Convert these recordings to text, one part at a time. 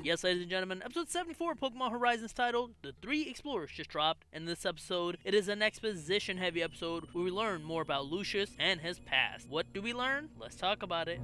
Yes, ladies and gentlemen, episode 74 of Pokemon Horizons titled The Three Explorers just dropped. In this episode, it is an exposition heavy episode where we learn more about Lucius and his past. What do we learn? Let's talk about it.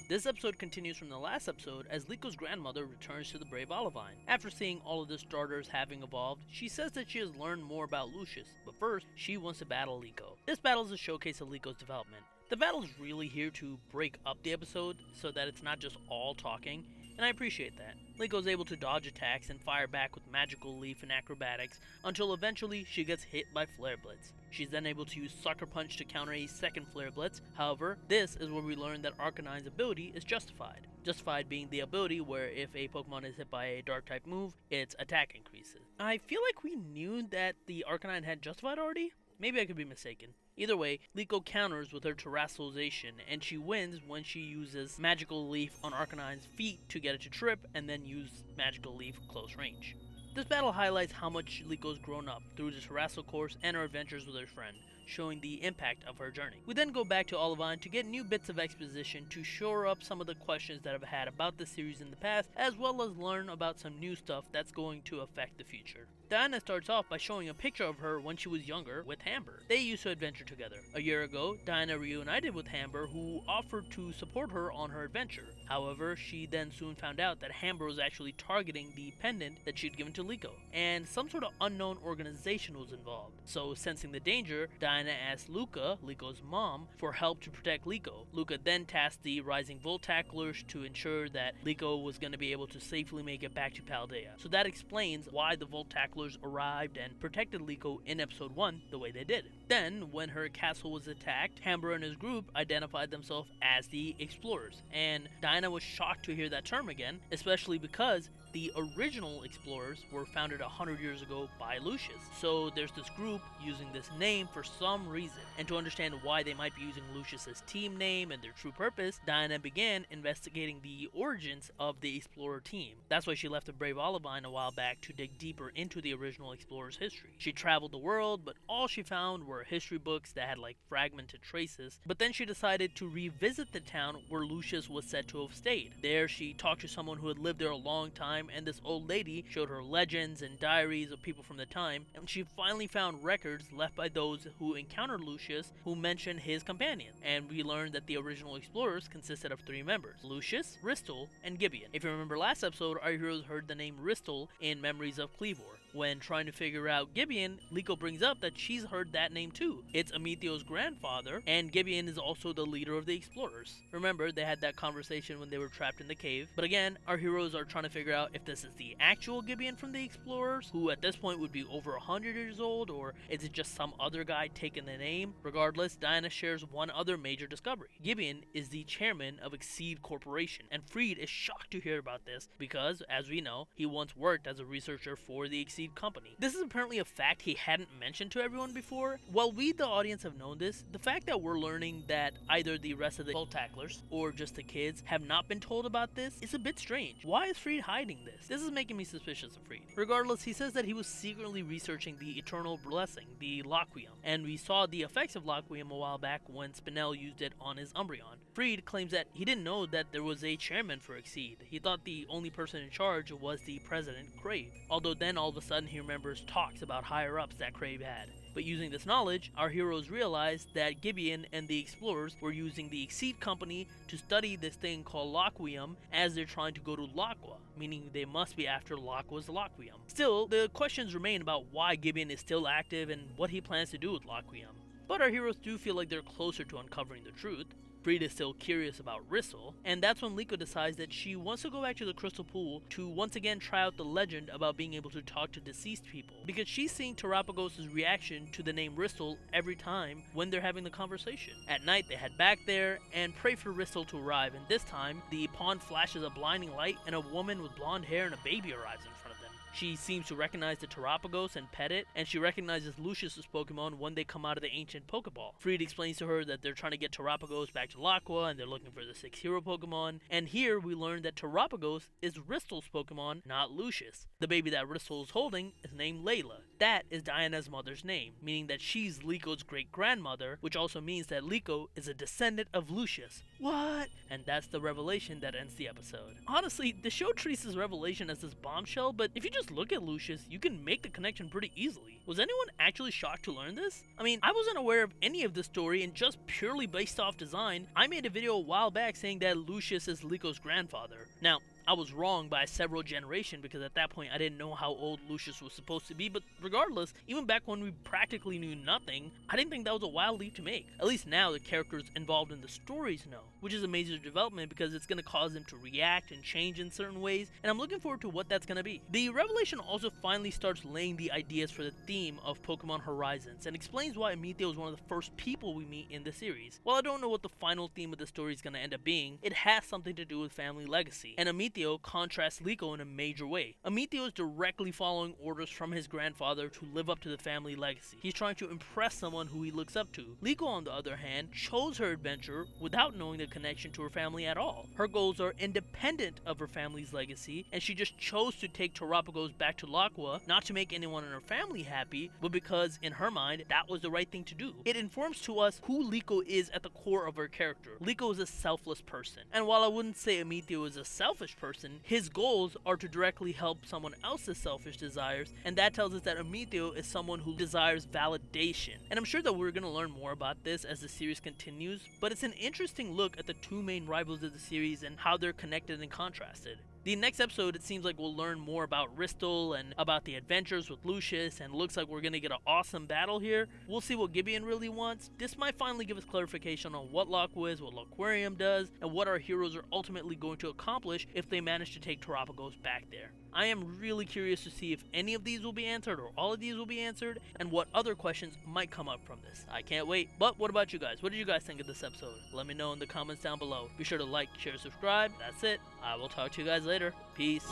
This episode continues from the last episode as Liko's grandmother returns to the Brave Olivine. After seeing all of the starters having evolved, she says that she has learned more about Lucius, but first, she wants to battle Liko. This battle is a showcase of Liko's development. The battle is really here to break up the episode so that it's not just all talking, and I appreciate that. Liko is able to dodge attacks and fire back with Magical Leaf and Acrobatics until eventually she gets hit by Flare Blitz. She's then able to use Sucker Punch to counter a second Flare Blitz. However, this is where we learn that Arcanine's ability is Justified. Justified being the ability where if a Pokemon is hit by a Dark-type move, its attack increases. I feel like we knew that the Arcanine had Justified already? Maybe I could be mistaken. Either way, Liko counters with her Terrestrialization, and she wins when she uses Magical Leaf on Arcanine's feet to get it to trip, and then use Magical Leaf close range. This battle highlights how much Liko's grown up through the Terrestrial course and her adventures with her friend, showing the impact of her journey. We then go back to Olivine to get new bits of exposition to shore up some of the questions that I've had about the series in the past, as well as learn about some new stuff that's going to affect the future. Diana starts off by showing a picture of her when she was younger with Hamber. They used to adventure together. A year ago, Diana reunited with Hamber, who offered to support her on her adventure. However, she then soon found out that Hamber was actually targeting the pendant that she'd given to Liko, and some sort of unknown organization was involved. So, sensing the danger, Diana asked Luca, Liko's mom, for help to protect Liko. Luca then tasked the Rising Voltacklers to ensure that Liko was going to be able to safely make it back to Paldea. So that explains why the Voltacklers arrived and protected Liko in episode 1 the way they did. Then, when her castle was attacked, Hamber and his group identified themselves as the Explorers, and Diana was shocked to hear that term again, especially because the original Explorers were founded 100 years ago by Lucius. So there's this group using this name for some reason, and to understand why they might be using Lucius's team name and their true purpose, Diana began investigating the origins of the Explorer team. That's why she left the Brave Olivine a while back to dig deeper into the original Explorer's history. She traveled the world, but all she found were history books that had like fragmented traces. But then she decided to revisit the town where Lucius was said to have stayed. There she talked to someone who had lived there a long time, and this old lady showed her legends and diaries of people from the time, and she finally found records left by those who encountered Lucius who mentioned his companion. And we learned that the original Explorers consisted of 3 members: Lucius, Ristle, and Gibeon. If you remember last episode, our heroes heard the name Ristle in Memories of Cleavor. When trying to figure out Gibeon, Liko brings up that she's heard that name too. It's Amethio's grandfather, and Gibeon is also the leader of the Explorers. Remember, they had that conversation when they were trapped in the cave. But again, our heroes are trying to figure out if this is the actual Gibeon from the Explorers, who at this point would be over 100 years old, or is it just some other guy taking the name? Regardless, Diana shares one other major discovery. Gibeon is the chairman of Exceed Corporation, and Freed is shocked to hear about this because, as we know, he once worked as a researcher for the Exceed company. This is apparently a fact he hadn't mentioned to everyone before. While we, the audience, have known this, the fact that we're learning that either the rest of the Voltacklers or just the kids have not been told about this is a bit strange. Why is Freed hiding this? This is making me suspicious of Freed. Regardless, he says that he was secretly researching the Eternal Blessing, the Lockweum, and we saw the effects of Lockweum a while back when Spinel used it on his Umbreon. Freed claims that he didn't know that there was a chairman for Exceed. He thought the only person in charge was the president, Crave. Although then all of a sudden he remembers talks about higher-ups that Crave had. But using this knowledge, our heroes realized that Gibeon and the Explorers were using the Exceed company to study this thing called Lockweum as they're trying to go to Laqua, meaning they must be after Laqua's Lockweum. Still, the questions remain about why Gibeon is still active and what he plans to do with Lockweum. But our heroes do feel like they're closer to uncovering the truth. Freed is still curious about Ristle, and that's when Liko decides that she wants to go back to the Crystal Pool to once again try out the legend about being able to talk to deceased people, because she's seeing Terapagos' reaction to the name Ristle every time when they're having the conversation. At night, they head back there and pray for Ristle to arrive, and this time, the pond flashes a blinding light and a woman with blonde hair and a baby arrives in front of them. She seems to recognize the Terapagos and pet it, and she recognizes Lucius's Pokemon when they come out of the ancient Pokeball. Freed explains to her that they're trying to get Terapagos back to Laqua, and they're looking for the 6 hero Pokemon, and here we learn that Terapagos is Ristle's Pokemon, not Lucius. The baby that Ristle is holding is named Layla. That is Diana's mother's name, meaning that she's Liko's great-grandmother, which also means that Liko is a descendant of Lucius. What? And that's the revelation that ends the episode. Honestly, the show treats this revelation as this bombshell, but if you just look at Lucius, you can make the connection pretty easily. Was anyone actually shocked to learn this? I mean, I wasn't aware of any of this story, and just purely based off design, I made a video a while back saying that Lucius is Liko's grandfather. Now, I was wrong by several generations because at that point I didn't know how old Lucius was supposed to be, but regardless, even back when we practically knew nothing, I didn't think that was a wild leap to make. At least now the characters involved in the stories know, which is a major development because it's going to cause them to react and change in certain ways, and I'm looking forward to what that's going to be. The revelation also finally starts laying the ideas for the theme of Pokemon Horizons and explains why Amethio is one of the first people we meet in the series. While I don't know what the final theme of the story is going to end up being, it has something to do with family legacy, and Amethio contrasts Liko in a major way. Amethio is directly following orders from his grandfather to live up to the family legacy. He's trying to impress someone who he looks up to. Liko, on the other hand, chose her adventure without knowing the connection to her family at all. Her goals are independent of her family's legacy, and she just chose to take Terapagos back to Laqua, not to make anyone in her family happy, but because, in her mind, that was the right thing to do. It informs to us who Liko is at the core of her character. Liko is a selfless person, and while I wouldn't say Amethio is a selfish person, his goals are to directly help someone else's selfish desires, and that tells us that Amethio is someone who desires validation. And I'm sure that we're going to learn more about this as the series continues, but it's an interesting look at the two main rivals of the series and how they're connected and contrasted. The next episode, it seems like we'll learn more about Ristal and about the adventures with Lucius, and looks like we're going to get an awesome battle here. We'll see what Gibeon really wants. This might finally give us clarification on what Laqua is, what Laquarium does, and what our heroes are ultimately going to accomplish if they manage to take Terapagos back there. I am really curious to see if any of these will be answered or all of these will be answered, and what other questions might come up from this. I can't wait. But what about you guys? What did you guys think of this episode? Let me know in the comments down below. Be sure to like, share, subscribe. That's it. I will talk to you guys later. Peace.